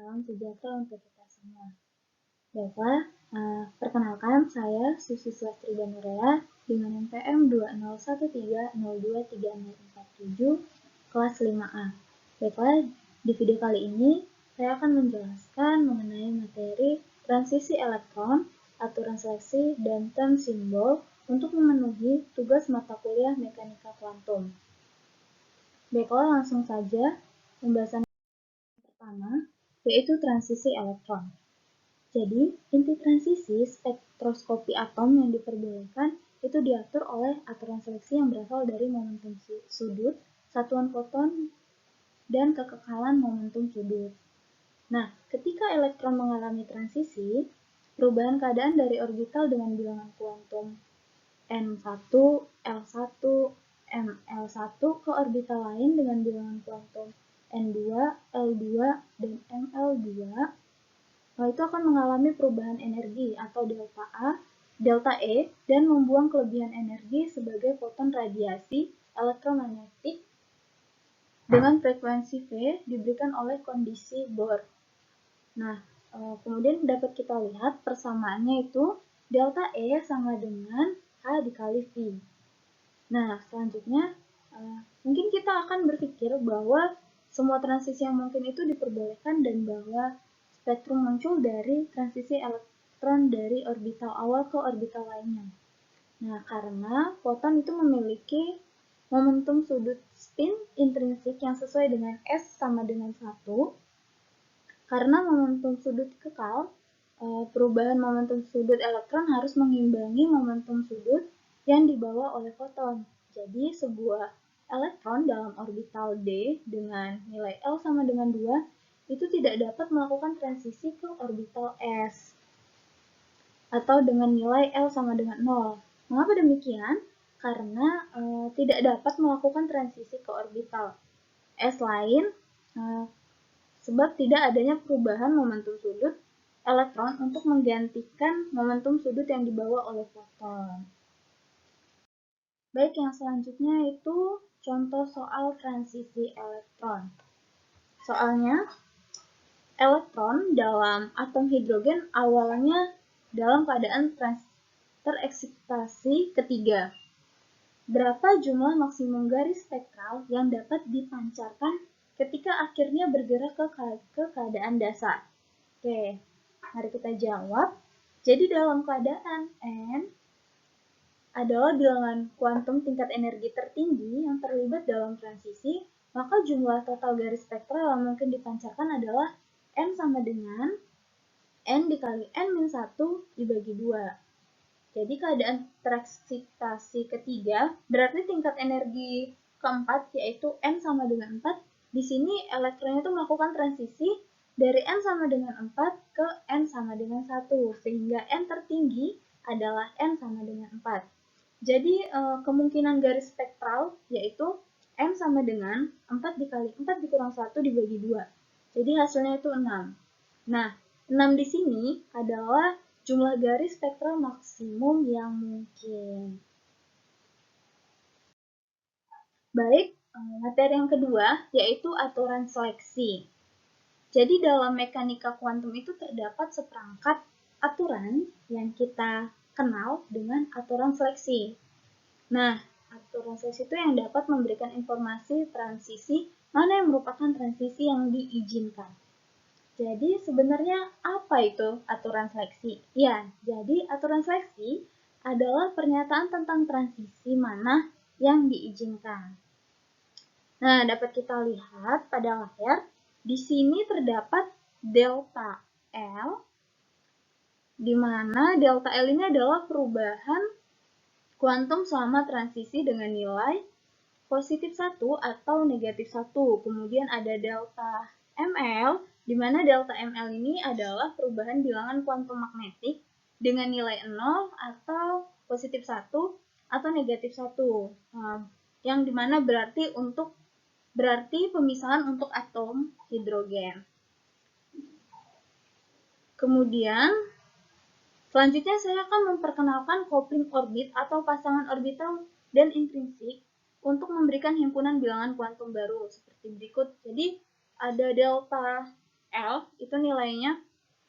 salam sejahtera untuk kita semua. Baiklah, perkenalkan saya Susi Swastri Danurea dengan NPM 2013023647 kelas 5A. Baiklah, di video kali ini saya akan menjelaskan mengenai materi transisi elektron, aturan seleksi, dan term simbol untuk memenuhi tugas mata kuliah mekanika kuantum. Baiklah, langsung saja pembahasan pertama, yaitu transisi elektron. Jadi, inti transisi spektroskopi atom yang diperbolehkan itu diatur oleh aturan seleksi yang berasal dari momentum sudut, satuan foton, dan kekekalan momentum sudut. Nah, ketika elektron mengalami transisi, perubahan keadaan dari orbital dengan bilangan kuantum N1, L1, ML1 ke orbital lain dengan bilangan kuantum N2, L2, dan ML2, itu akan mengalami perubahan energi atau delta A, delta E, dan membuang kelebihan energi sebagai foton radiasi elektromagnetik dengan frekuensi V diberikan oleh kondisi Bohr. Nah, kemudian dapat kita lihat persamaannya itu delta E sama dengan H dikali V. Nah, selanjutnya mungkin kita akan berpikir bahwa semua transisi yang mungkin itu diperbolehkan dan bahwa spektrum muncul dari transisi elektron dari orbital awal ke orbital lainnya. Nah, karena foton itu memiliki momentum sudut spin intrinsik yang sesuai dengan S sama dengan 1. Karena momentum sudut kekal, perubahan momentum sudut elektron harus mengimbangi momentum sudut yang dibawa oleh foton. Jadi, sebuah elektron dalam orbital D dengan nilai L sama dengan 2 itu tidak dapat melakukan transisi ke orbital S atau dengan nilai L sama dengan 0. Mengapa demikian? Karena tidak dapat melakukan transisi ke orbital S lain sebab tidak adanya perubahan momentum sudut elektron untuk menggantikan momentum sudut yang dibawa oleh foton. Baik, yang selanjutnya itu contoh soal transisi elektron. Soalnya, elektron dalam atom hidrogen awalnya dalam keadaan tereksitasi ketiga. Berapa jumlah maksimum garis spektral yang dapat dipancarkan ketika akhirnya bergerak ke keadaan dasar? Oke, mari kita jawab. Jadi dalam keadaan N adalah bilangan kuantum tingkat energi tertinggi yang terlibat dalam transisi, maka jumlah total garis spektral yang mungkin dipancarkan adalah N sama dengan N dikali N-1 dibagi 2. Jadi keadaan tereksitasi ketiga berarti tingkat energi keempat yaitu N sama dengan 4. Di sini elektronnya itu melakukan transisi dari N sama dengan 4 ke N sama dengan 1, sehingga N tertinggi adalah N sama dengan 4. Jadi kemungkinan garis spektral yaitu N sama dengan 4 dikali 4 dikurang 1 dibagi 2. Jadi hasilnya itu 6. Nah, 6 di sini adalah jumlah garis spektral maksimum yang mungkin. Baik, materi yang kedua yaitu aturan seleksi. Jadi dalam mekanika kuantum itu terdapat seperangkat aturan yang kita kenal dengan aturan seleksi. Nah, aturan seleksi itu yang dapat memberikan informasi transisi mana yang merupakan transisi yang diizinkan. Jadi sebenarnya apa itu aturan seleksi? Ya, jadi aturan seleksi adalah pernyataan tentang transisi mana yang diizinkan. Nah, dapat kita lihat pada layar, di sini terdapat delta L, di mana delta L ini adalah perubahan kuantum selama transisi dengan nilai positif 1 atau negatif 1. Kemudian ada delta ML, di mana delta ML ini adalah perubahan bilangan kuantum magnetik dengan nilai 0 atau positif 1 atau negatif 1. Yang dimana berarti pemisahan untuk atom hidrogen. Kemudian, selanjutnya saya akan memperkenalkan coupling orbit atau pasangan orbital dan intrinsik untuk memberikan himpunan bilangan kuantum baru seperti berikut. Jadi ada delta L itu nilainya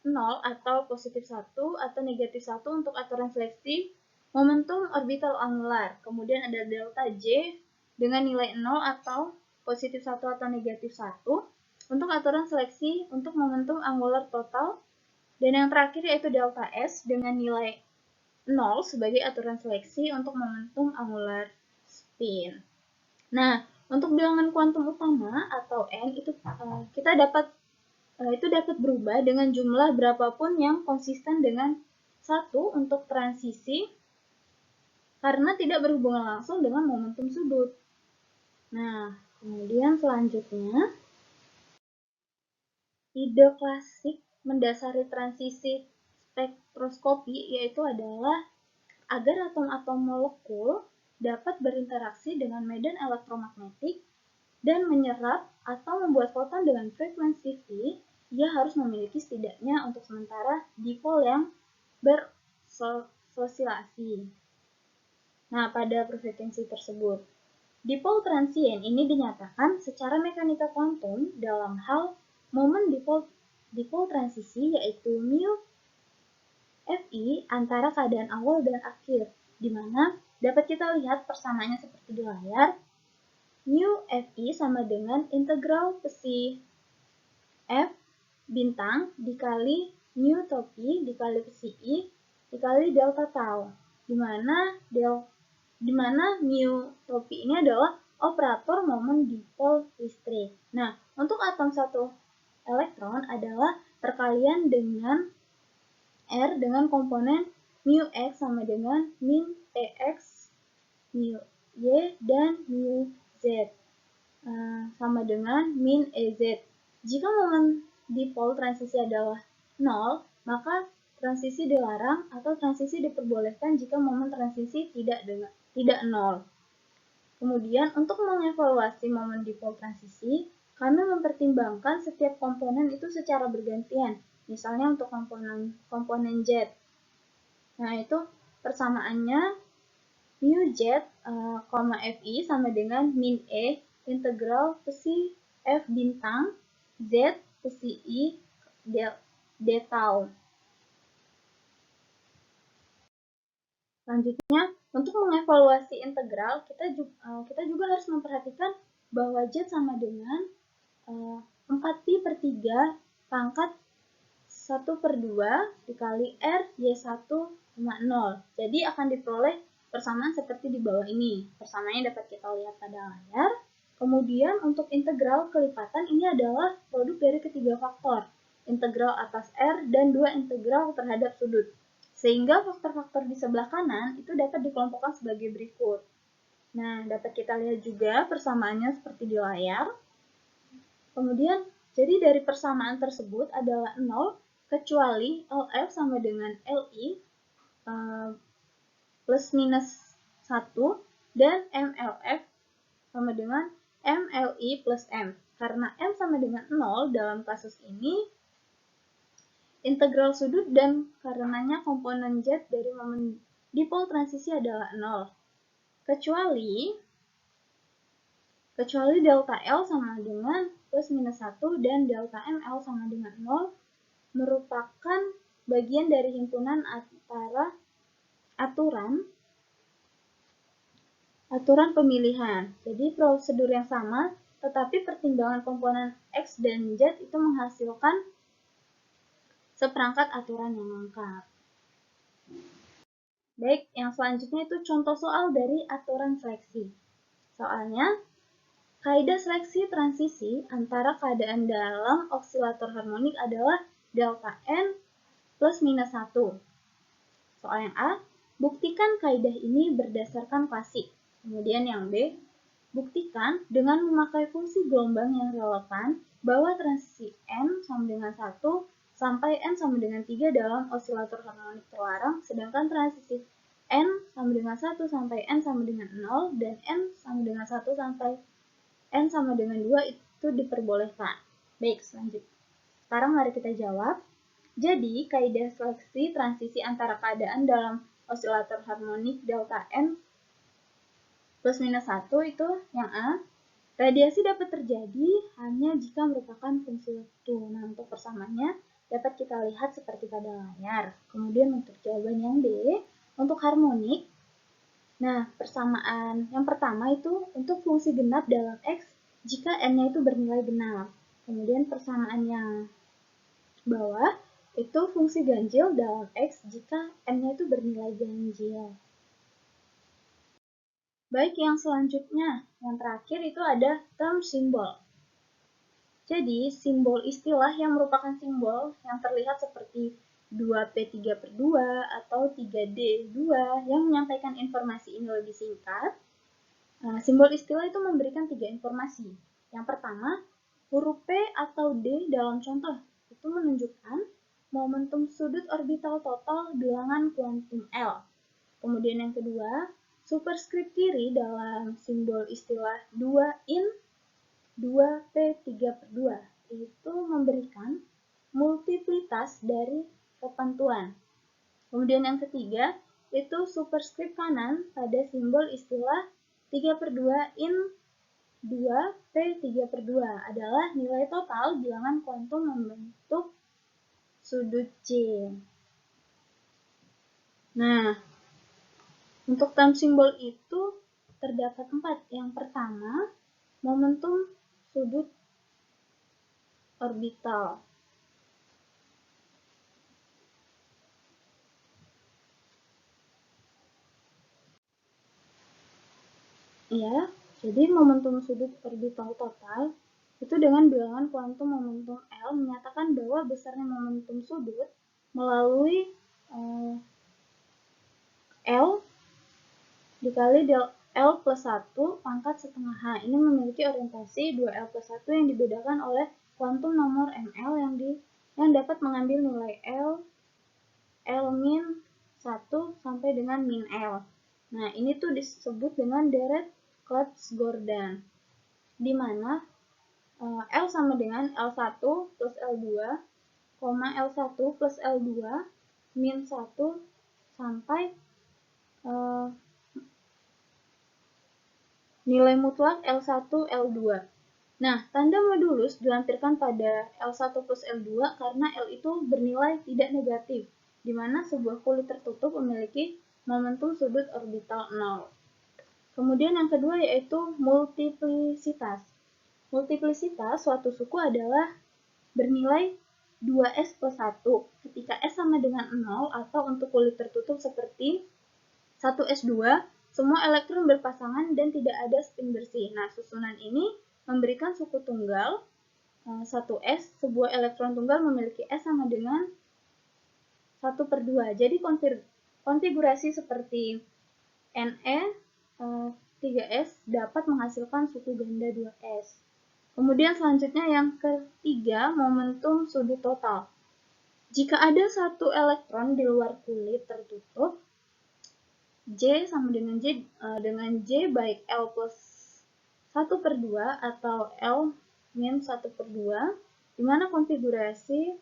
0 atau positif 1 atau negatif 1 untuk aturan seleksi momentum orbital angular. Kemudian ada delta J dengan nilai 0 atau positif 1 atau negatif 1 untuk aturan seleksi untuk momentum angular total. Dan yang terakhir yaitu delta S dengan nilai 0 sebagai aturan seleksi untuk momentum angular spin. Nah, untuk bilangan kuantum utama atau N itu kita dapat berubah dengan jumlah berapapun yang konsisten dengan 1 untuk transisi karena tidak berhubungan langsung dengan momentum sudut. Nah, kemudian selanjutnya, ide klasik mendasari transisi spektroskopi yaitu adalah agar atom-atom molekul dapat berinteraksi dengan medan elektromagnetik dan menyerap atau membuat foton dengan frekuensi V, ia harus memiliki setidaknya untuk sementara dipol yang bersosialisasi. Nah, pada frekuensi tersebut, dipol transien ini dinyatakan secara mekanika kuantum dalam hal momen dipol transisi yaitu mu Fi antara keadaan awal dan akhir, di mana dapat kita lihat persamaannya seperti di layar. Mu Fi sama dengan integral psi F bintang dikali mu topi dikali psi I dikali delta tau, di mana mu topi ini adalah operator momen dipol listrik. Nah, untuk atom satu elektron adalah perkalian dengan R dengan komponen mu X sama dengan min Tx, mu Y, dan mu Z sama dengan min Ez. Jika momen dipol transisi adalah 0, maka transisi dilarang atau transisi diperbolehkan jika momen transisi tidak 0. Kemudian, untuk mengevaluasi momen dipol transisi, kami mempertimbangkan setiap komponen itu secara bergantian. Misalnya untuk komponen Z. Nah, itu persamaannya mu Z, Fi sama dengan min E integral psi F bintang Z psi I d tau. Selanjutnya, untuk mengevaluasi integral, kita juga harus memperhatikan bahwa Z sama dengan 4pi/3 pangkat 1/2 dikali R Y1, 0. Jadi akan diperoleh persamaan seperti di bawah ini. Persamaannya dapat kita lihat pada layar. Kemudian untuk integral kelipatan ini adalah produk dari ketiga faktor, integral atas R dan 2 integral terhadap sudut. Sehingga faktor-faktor di sebelah kanan itu dapat dikelompokkan sebagai berikut. Nah, dapat kita lihat juga persamaannya seperti di layar. Kemudian, jadi dari persamaan tersebut adalah 0 kecuali LF sama dengan LI plus minus 1 dan MLF sama dengan MLI plus M. Karena M sama dengan 0 dalam kasus ini, integral sudut dan karenanya komponen Z dari momen dipol transisi adalah 0. Kecuali delta L sama dengan plus minus 1 dan delta ML sama dengan 0 merupakan bagian dari himpunan antara aturan pemilihan. Jadi prosedur yang sama, tetapi pertimbangan komponen X dan Z itu menghasilkan seperangkat aturan yang lengkap. Baik, yang selanjutnya itu contoh soal dari aturan seleksi. Soalnya, kaidah seleksi transisi antara keadaan dalam osilator harmonik adalah delta N plus minus 1. Soal yang A, buktikan kaidah ini berdasarkan klasik. Kemudian yang B, buktikan dengan memakai fungsi gelombang yang relevan bahwa transisi N sama dengan 1 sampai N sama dengan 3 dalam osilator harmonik terlarang, sedangkan transisi N sama dengan 1 sampai N sama dengan 0 dan N sama dengan 1 sampai N sama dengan 2 itu diperbolehkan. Baik, selanjutnya. Sekarang mari kita jawab. Jadi, kaidah seleksi transisi antara keadaan dalam osilator harmonik delta N plus minus 1 itu yang A, Radiasi dapat terjadi hanya jika merupakan fungsi waktu. Nah, untuk persamaannya dapat kita lihat seperti pada layar. Kemudian untuk jawaban yang D, untuk harmonik, nah persamaan yang pertama itu untuk fungsi genap dalam X jika N-nya itu bernilai genap. Kemudian persamaan yang bawah itu fungsi ganjil dalam X jika N-nya itu bernilai ganjil. Baik, yang selanjutnya, yang terakhir itu ada term simbol. Jadi, simbol istilah yang merupakan simbol yang terlihat seperti 2P3/2 atau 3D2 yang menyampaikan informasi ini lebih singkat. Nah, simbol istilah itu memberikan 3 informasi. Yang pertama, huruf P atau D dalam contoh itu menunjukkan momentum sudut orbital total bilangan kuantum L. Kemudian yang kedua, superskrip kiri dalam simbol istilah 2in 2P3/2 itu memberikan multiplitas dari ketentuan. Kemudian yang ketiga, itu superskrip kanan pada simbol istilah 3/2 in 2P3/2 adalah nilai total bilangan kuantum membentuk sudut C. Nah, untuk term simbol itu terdapat 4. Yang pertama, momentum sudut orbital. Ya, jadi momentum sudut orbital total itu dengan bilangan kuantum momentum L menyatakan bahwa besarnya momentum sudut melalui L dikali L plus 1 pangkat setengah H. Ini memiliki orientasi 2L plus 1 yang dibedakan oleh kuantum nomor ML yang dapat mengambil nilai L min 1 sampai dengan min L. Nah, ini tuh disebut dengan deret Clebsch-Gordan, di mana L sama dengan L1 plus L2, L1 plus L2, min 1 sampai nilai mutlak L1, L2. Nah, tanda modulus dilampirkan pada L1 plus L2 karena L itu bernilai tidak negatif, di mana sebuah kulit tertutup memiliki momentum sudut orbital 0. Kemudian yang kedua yaitu multiplisitas. Multiplisitas suatu suku adalah bernilai 2S plus 1 ketika S sama dengan 0 atau untuk kulit tertutup seperti 1S2, semua elektron berpasangan dan tidak ada spin bersih. Nah, susunan ini memberikan suku tunggal 1S, sebuah elektron tunggal memiliki S sama dengan 1/2. Jadi konfigurasi seperti Ne 3S dapat menghasilkan suku ganda 2S. Kemudian selanjutnya yang ketiga, momentum sudut total. Jika ada satu elektron di luar kulit tertutup, J sama dengan J baik L plus 1/2 atau L min 1/2, di mana konfigurasi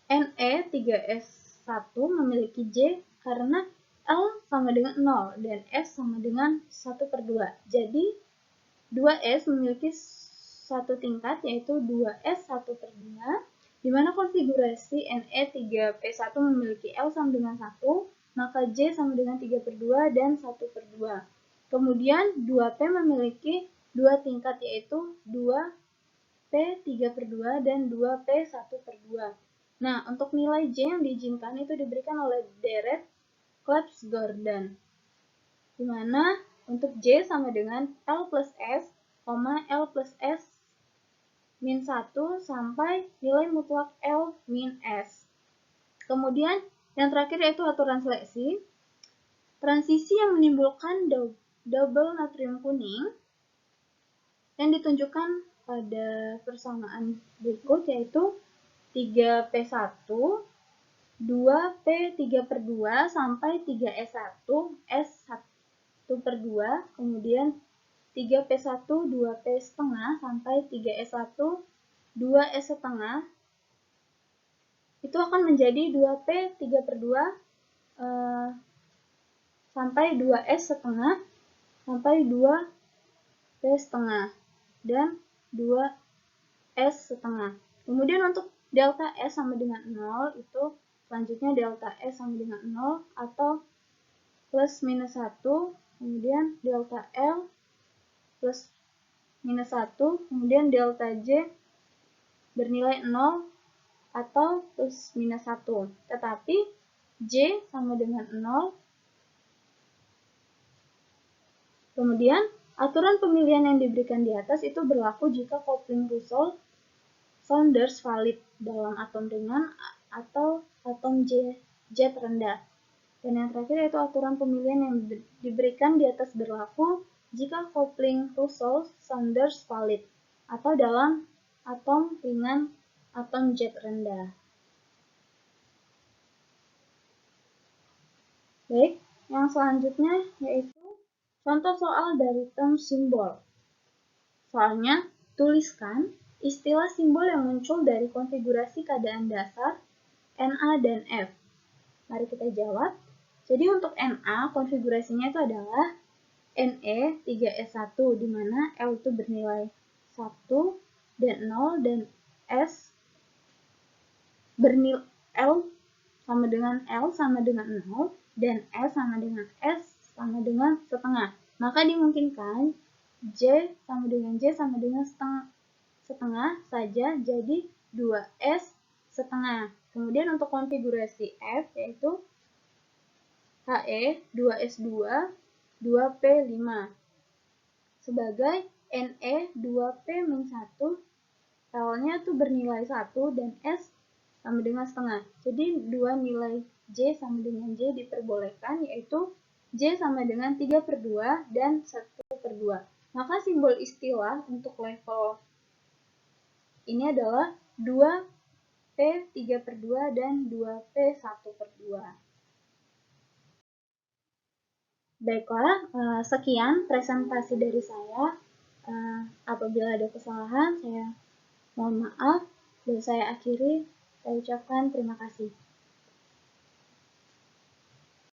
Ne 3S1 memiliki J karena L sama dengan 0 dan S sama dengan 1/2. Jadi 2S memiliki satu tingkat yaitu 2S 1/2, di mana konfigurasi Ne3P1 memiliki L sama dengan 1, maka J sama dengan 3/2 dan 1/2. Kemudian 2P memiliki dua tingkat yaitu 2P3/2 dan 2P 1/2. Nah, untuk nilai J yang diizinkan itu diberikan oleh deret Clebsch-Gordan, di mana untuk J sama dengan L plus S, L plus S min 1 sampai nilai mutlak L min S. Kemudian yang terakhir yaitu aturan seleksi. Transisi yang menimbulkan double natrium kuning yang ditunjukkan pada persamaan berikut yaitu 3P1, 2P3/2 sampai 3S1, S1/2, kemudian 3P1, 2P setengah sampai 3S1, 2S setengah, itu akan menjadi 2P3/2 sampai 2S setengah sampai 2 P setengah, dan 2S setengah. Kemudian untuk delta S sama dengan 0 itu selanjutnya delta S sama dengan 0 atau plus minus 1, kemudian delta L plus minus 1, kemudian delta J bernilai 0 atau plus minus 1. Tetapi J sama dengan 0. Kemudian, aturan pemilihan yang diberikan di atas itu berlaku jika coupling Russell-Saunders valid dalam atom ringan atau atom jet rendah. Dan yang terakhir yaitu aturan pemilihan yang diberikan di atas berlaku jika coupling Russell-Saunders valid atau dalam atom ringan atom jet rendah. Baik, yang selanjutnya yaitu contoh soal dari term simbol. Soalnya, tuliskan istilah simbol yang muncul dari konfigurasi keadaan dasar Na dan F. Mari kita jawab. Jadi untuk Na, konfigurasinya itu adalah Ne 3S1, di mana L itu bernilai 1 dan 0, dan S bernilai L sama dengan 0, dan S sama dengan S sama dengan setengah. Maka dimungkinkan J sama dengan setengah saja, jadi 2S setengah. Kemudian untuk konfigurasi F yaitu He 2S2 2P5 sebagai Ne 2P-1, L-nya tuh bernilai 1 dan S sama dengan setengah. Jadi dua nilai J sama dengan J diperbolehkan, yaitu J sama dengan 3/2 dan 1/2. Maka simbol istilah untuk level ini adalah 2P 3/2 dan 2P 1/2. Baiklah, sekian presentasi dari saya. Apabila ada kesalahan, saya mohon maaf, dan saya akhiri. Saya ucapkan terima kasih.